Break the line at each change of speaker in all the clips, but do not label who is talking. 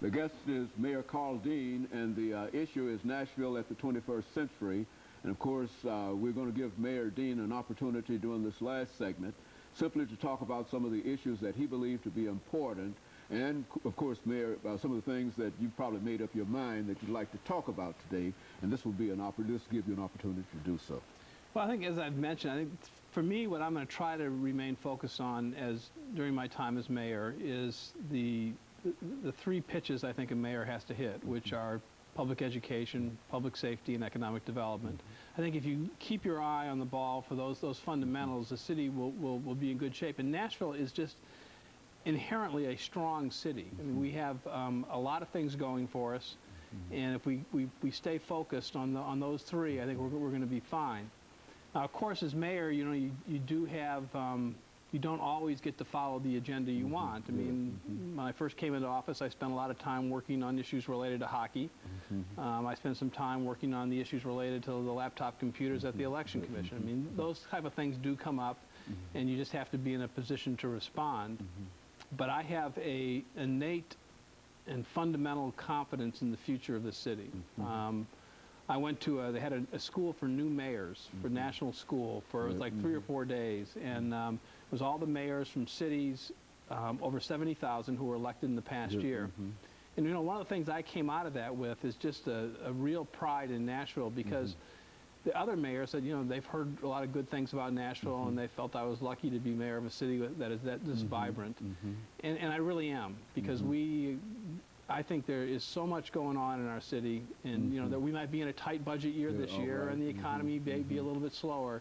The guest is Mayor KDean, and the issue is Nashville at the 21st century. And of course, we're going to give Mayor Dean an opportunity during this last segment simply to talk about some of the issues that he believed to be important. And of course, Mayor, some of the things that you've probably made up your mind that you'd like to talk about today. And this will be this will give you an opportunity to do so.
Well, I think, as I've mentioned, I think for me, what I'm going to try to remain focused on during my time as mayor is the three pitches I think a mayor has to hit, which are public education, public safety, and economic development. I think if you keep your eye on the ball for those fundamentals, the city will be in good shape. And Nashville is just inherently a strong city. I mean, we have a lot of things going for us, and if we stay focused on those three, I think we're going to be fine. Now, of course, as mayor, you know, you do have you don't always get to follow the agenda you want. I mean, when I first came into office, I spent a lot of time working on issues related to hockey. I spent some time working on the issues related to the laptop computers at the Election Commission. I mean, those type of things do come up, and you just have to be in a position to respond. But I have a innate and fundamental confidence in the future of the city. I went to they had a school for new mayors, for national school, for it was like 3 or 4 days, and it was all the mayors from cities, over 70,000 who were elected in the past year. And you know, one of the things I came out of that with is just a real pride in Nashville, because the other mayors said, you know, they've heard a lot of good things about Nashville, and they felt I was lucky to be mayor of a city that is this vibrant. And I really am, because I think there is so much going on in our city, and you know, that we might be in a tight budget year this year, and the economy may be a little bit slower,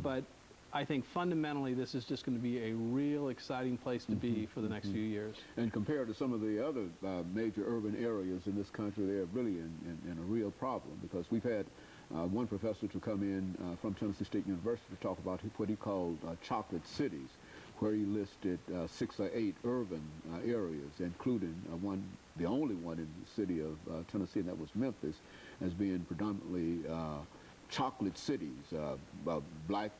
but I think fundamentally this is just going to be a real exciting place to be for the next few years. And
compared to some of the other major urban areas in this country, they're really in a real problem, because we've had one professor to come in from Tennessee State University to talk about what he called chocolate cities, where he listed 6 or 8 urban areas, including the only one in the city of Tennessee, and that was Memphis, as being predominantly chocolate cities, black,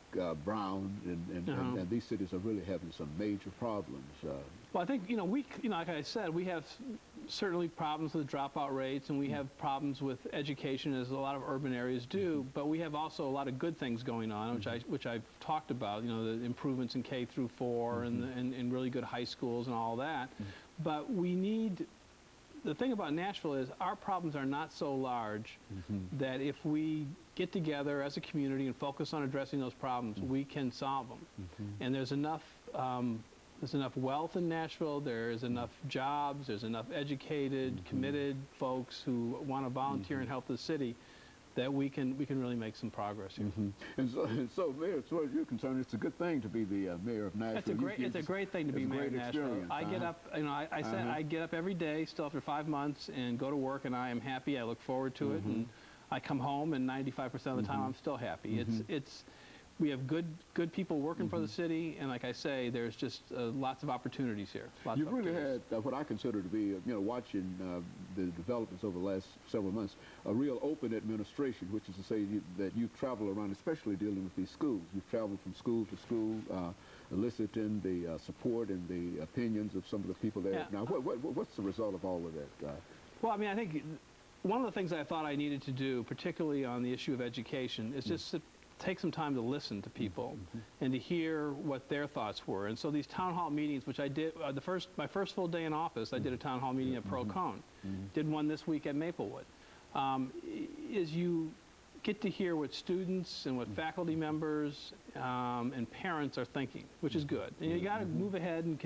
brown, and these cities are really having some major problems.
Well, I think, you know, like I said, we have certainly problems with dropout rates, and we have problems with education, as a lot of urban areas do, but we have also a lot of good things going on, which I've talked about, you know, the improvements in K through 4 and really good high schools and all that. But we need, the thing about Nashville is our problems are not so large that if we get together as a community and focus on addressing those problems, we can solve them. And there's enough wealth in Nashville, there is enough jobs, there's enough educated, committed folks who want to volunteer and help the city, that we can really make some progress here.
And so, Mayor, as far as you're concerned, it's a good thing to be the mayor of Nashville.
It's a great thing to be mayor of Nashville. I get up, you know, I said I get up every day, still after 5 months, and go to work, and I am happy. I look forward to it, and I come home, and 95% of the time I'm still happy. We have good people working for the city, and like I say, there's just lots of opportunities here.
You've really had what I consider to be, you know, watching the developments over the last several months, a real open administration, which is to say that you travel around, especially dealing with these schools. You've traveled from school to school, eliciting the support and the opinions of some of the people there. Now, what's the result of all of that?
Well, I mean, I think one of the things I thought I needed to do, particularly on the issue of education, is just take some time to listen to people and to hear what their thoughts were. And so these town hall meetings, which I did, my first full day in office, I did a town hall meeting at Procone. Did one this week at Maplewood. Is you get to hear what students and what faculty members and parents are thinking, which is good. And you got to move ahead and